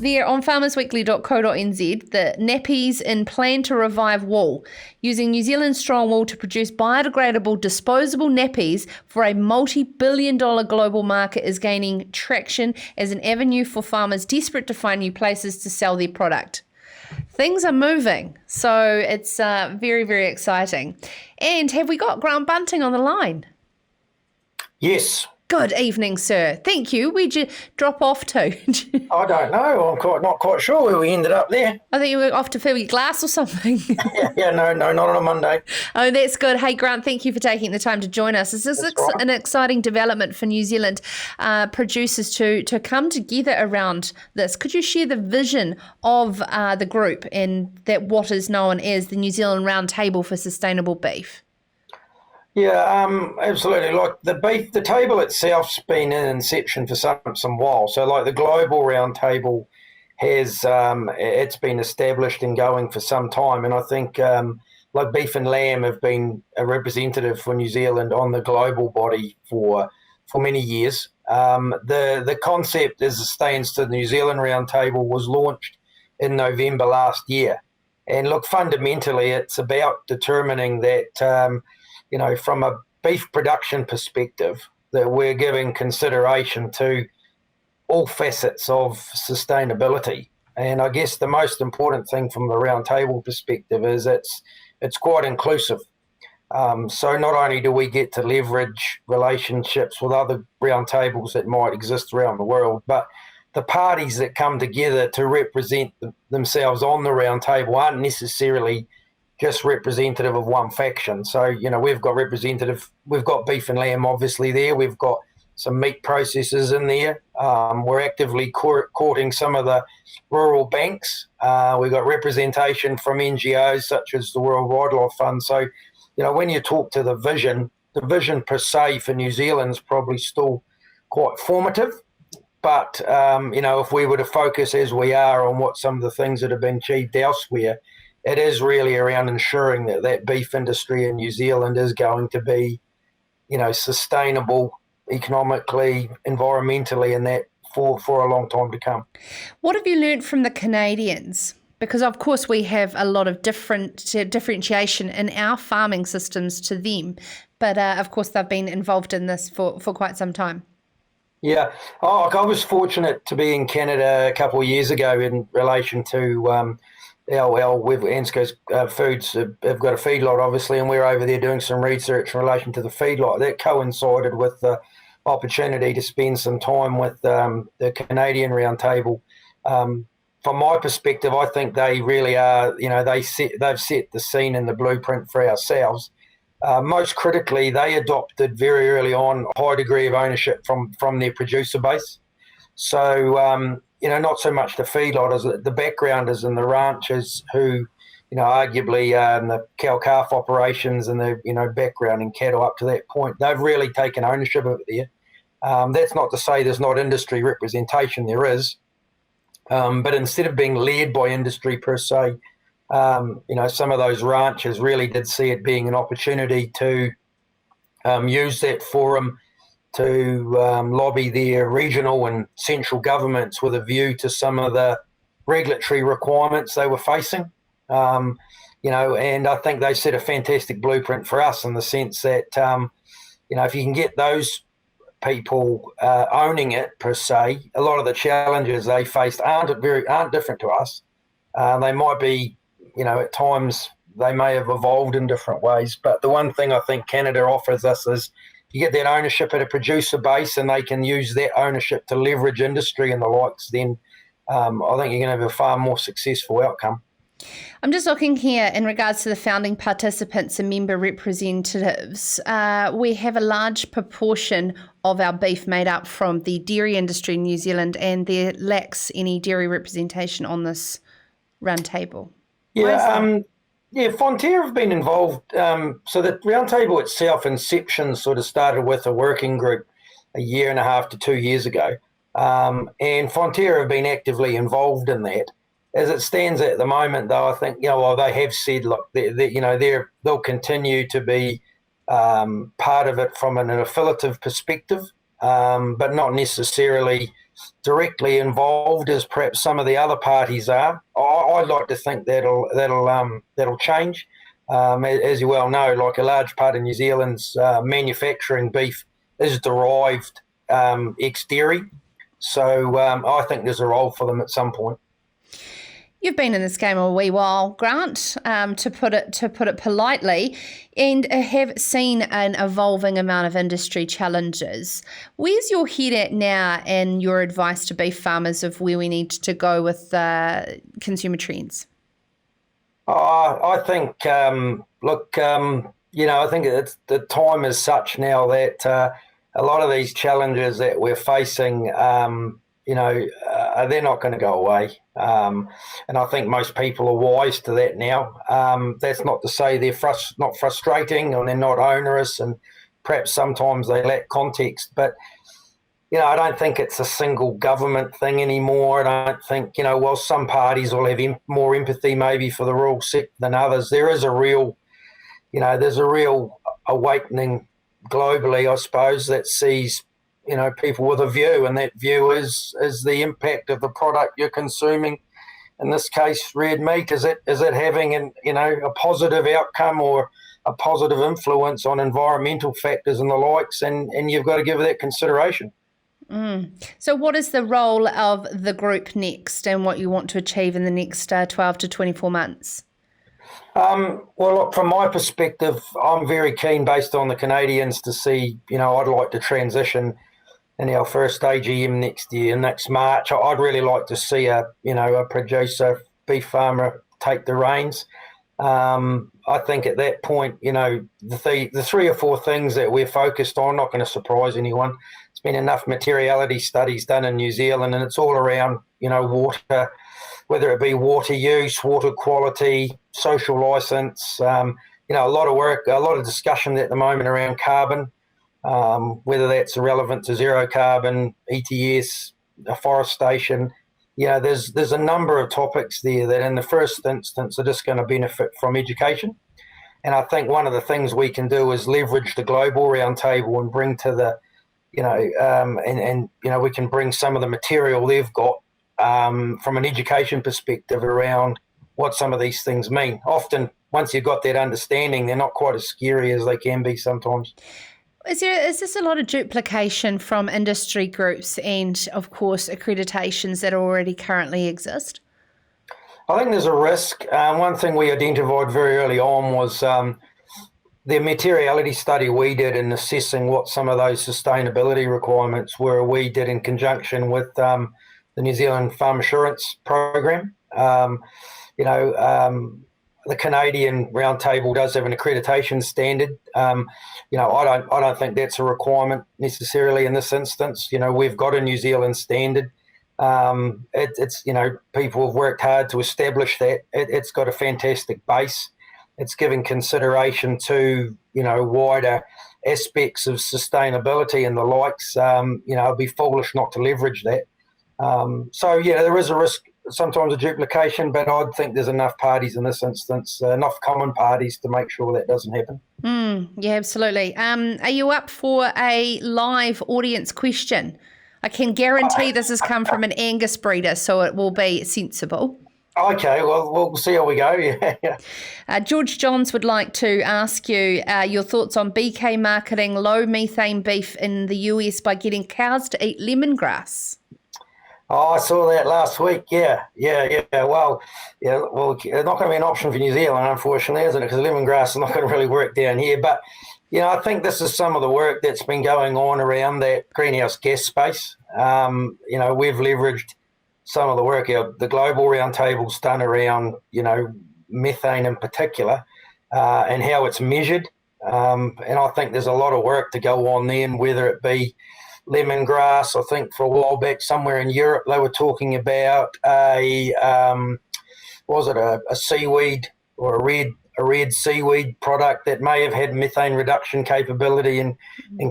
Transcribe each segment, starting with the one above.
there on farmersweekly.co.nz that nappies in plan to revive wool, using New Zealand strong wool to produce biodegradable disposable nappies for a multi-billion-dollar global market is gaining traction as an avenue for farmers desperate to find new places to sell their product. Things are moving, so it's very, very exciting. And have we got Grant Bunting on the line? Yes. Good evening, sir. Thank you. Where'd you drop off to? I don't know. I'm not quite sure where we ended up there. I think you were off to fill your glass or something. No, not on a Monday. Oh, that's good. Hey, Grant, thank you for taking the time to join us. This is an exciting development for New Zealand producers to come together around this. Could you share the vision of the group and that what is known as the New Zealand Roundtable for Sustainable Beef? Yeah, absolutely. Like the table itself's been in inception for some while. So like the global roundtable has it's been established and going for some time. And I think like beef and lamb have been a representative for New Zealand on the global body for many years. The concept as it stands to the New Zealand roundtable was launched in November last year. And look, fundamentally, it's about determining that from a beef production perspective, that we're giving consideration to all facets of sustainability. And I guess the most important thing from the roundtable perspective is it's quite inclusive. So not only do we get to leverage relationships with other roundtables that might exist around the world, but the parties that come together to represent themselves on the roundtable aren't necessarily just representative of one faction. So, we've got beef and lamb obviously there. We've got some meat processors in there. We're actively courting some of the rural banks. We've got representation from NGOs such as the World Wildlife Fund. So, when you talk to the vision per se for New Zealand is probably still quite formative. But, if we were to focus as we are on what some of the things that have been achieved elsewhere, it is really around ensuring that beef industry in New Zealand is going to be, sustainable economically, environmentally, and that for a long time to come. What have you learned from the Canadians? Because, of course, we have a lot of differentiation in our farming systems to them. But, of course, they've been involved in this for quite some time. Yeah. I was fortunate to be in Canada a couple of years ago in relation to with Anzco's Foods have got a feedlot, obviously, and we're over there doing some research in relation to the feedlot. That coincided with the opportunity to spend some time with the Canadian Roundtable. From my perspective, I think they really are, they've set the scene and the blueprint for ourselves. Most critically, they adopted very early on a high degree of ownership from their producer base. So, not so much the feedlot as the backgrounders and the ranchers who, arguably in the cow-calf operations and the, background in cattle up to that point, they've really taken ownership of it there. That's not to say there's not industry representation, there is. But instead of being led by industry per se, some of those ranchers really did see it being an opportunity to use that forum to lobby their regional and central governments with a view to some of the regulatory requirements they were facing. And I think they set a fantastic blueprint for us in the sense that, if you can get those people owning it per se, a lot of the challenges they faced aren't different to us. They might be, at times they may have evolved in different ways. But the one thing I think Canada offers us is you get that ownership at a producer base and they can use that ownership to leverage industry and the likes, then I think you're going to have a far more successful outcome. I'm just looking here in regards to the founding participants and member representatives. We have a large proportion of our beef made up from the dairy industry in New Zealand, and there lacks any dairy representation on this roundtable. Fonterra have been involved. So the roundtable itself, inception, sort of started with a working group a year and a half to 2 years ago. And Fonterra have been actively involved in that. As it stands at the moment, though, I think, they have said, look, they'll continue to be part of it from an affiliative perspective, but not necessarily directly involved as perhaps some of the other parties are. I'd like to think that'll change. As you well know, like a large part of New Zealand's manufacturing beef is derived ex-dairy. So I think there's a role for them at some point. You've been in this game a wee while, Grant, to put it politely, and have seen an evolving amount of industry challenges. Where's your head at now, and your advice to beef farmers of where we need to go with consumer trends? I think, I think the time is such now that a lot of these challenges that we're facing, they're not going to go away. And I think most people are wise to that now. That's not to say they're not frustrating or they're not onerous, and perhaps sometimes they lack context. But, I don't think it's a single government thing anymore. I don't think, while some parties will have more empathy maybe for the rural sector than others, there is there's a real awakening globally, I suppose, that sees people with a view, and that view is the impact of the product you're consuming. In this case, red meat. Is it having a positive outcome or a positive influence on environmental factors and the likes? And you've got to give that consideration. So what is the role of the group next, and what you want to achieve in the next 12 to 24 months? Well, look, from my perspective, I'm very keen, based on the Canadians, to see, I'd like to transition in our first AGM next March. I'd really like to see a producer, beef farmer take the reins. I think at that point, the 3 or 4 things that we're focused on, not going to surprise anyone. There's been enough materiality studies done in New Zealand, and it's all around, water, whether it be water use, water quality, social licence, a lot of work, a lot of discussion at the moment around carbon, whether that's relevant to zero carbon, ETS, afforestation. There's a number of topics there that in the first instance are just going to benefit from education. And I think one of the things we can do is leverage the global roundtable and bring to the, we can bring some of the material they've got from an education perspective around what some of these things mean. Often, once you've got that understanding, they're not quite as scary as they can be sometimes. Is this a lot of duplication from industry groups and, of course, accreditations that already currently exist? I think there's a risk. One thing we identified very early on was the materiality study we did in assessing what some of those sustainability requirements were. We did in conjunction with the New Zealand Farm Assurance Program. The Canadian Roundtable does have an accreditation standard. I don't think that's a requirement necessarily in this instance. We've got a New Zealand standard. It's people have worked hard to establish that. It's got a fantastic base. It's giving consideration to wider aspects of sustainability and the likes. It'd be foolish not to leverage that. There is a risk sometimes of duplication, but I think there's enough parties in this instance, enough common parties to make sure that doesn't happen. Yeah, absolutely. Are you up for a live audience question? I can guarantee this has come from an Angus breeder, so it will be sensible. Okay, well, we'll see how we go. Yeah. George Johns would like to ask you your thoughts on BK marketing low methane beef in the US by getting cows to eat lemongrass. Oh, I saw that last week. Yeah. Well, it's not going to be an option for New Zealand, unfortunately, isn't it? Because lemongrass is not going to really work down here. But, I think this is some of the work that's been going on around that greenhouse gas space. We've leveraged some of the work the global roundtable's done around, methane in particular, and how it's measured. And I think there's a lot of work to go on then, whether it be lemongrass. I think for a while back, somewhere in Europe, they were talking about a seaweed or a red seaweed product that may have had methane reduction capability in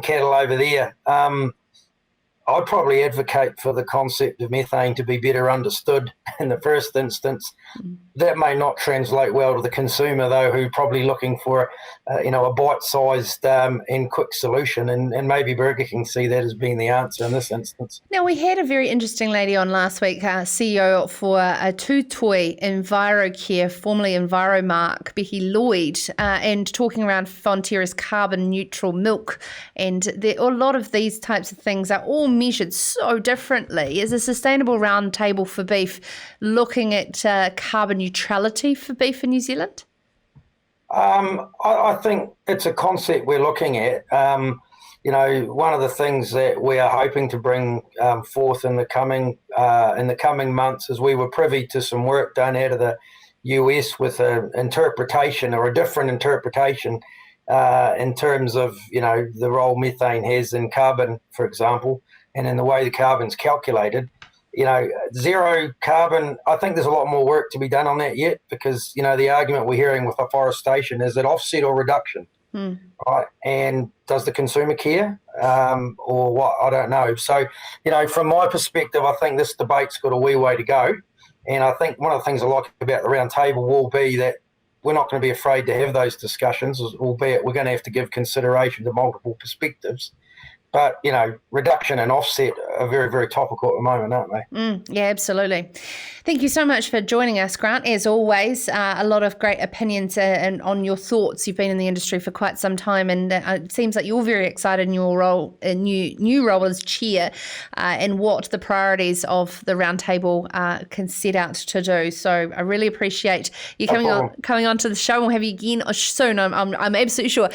cattle over there. I'd probably advocate for the concept of methane to be better understood in the first instance. That may not translate well to the consumer, though, who's probably looking for, a bite-sized and quick solution, and maybe Burger King see that as being the answer in this instance. Now, we had a very interesting lady on last week, CEO for Tutoi EnviroCare, formerly EnviroMark, Becky Lloyd, and talking around Fonterra's carbon neutral milk. And a lot of these types of things are all measured so differently. Is a sustainable roundtable for beef looking at carbon neutrality for beef in New Zealand? I think it's a concept we're looking at. One of the things that we are hoping to bring forth in the coming months is we were privy to some work done out of the US with an interpretation or a different interpretation in terms of the role methane has in carbon, for example, and in the way the carbon's calculated. Zero carbon, I think there's a lot more work to be done on that yet, because, the argument we're hearing with afforestation is that offset or reduction, right? And does the consumer care or what? I don't know. So, from my perspective, I think this debate's got a wee way to go. And I think one of the things I like about the round table will be that we're not going to be afraid to have those discussions, albeit we're going to have to give consideration to multiple perspectives. But, reduction and offset are very, very topical at the moment, aren't they? Yeah, absolutely. Thank you so much for joining us, Grant. As always, a lot of great opinions and on your thoughts. You've been in the industry for quite some time, and it seems like you're very excited in your role, new role as chair, and what the priorities of the roundtable can set out to do. So I really appreciate you coming on to the show. We'll have you again soon. I'm absolutely sure.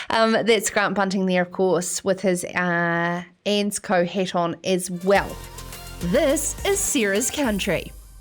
That's Grant Bunting there, of course, with his Anzco hat on as well. This is Sarah's Country.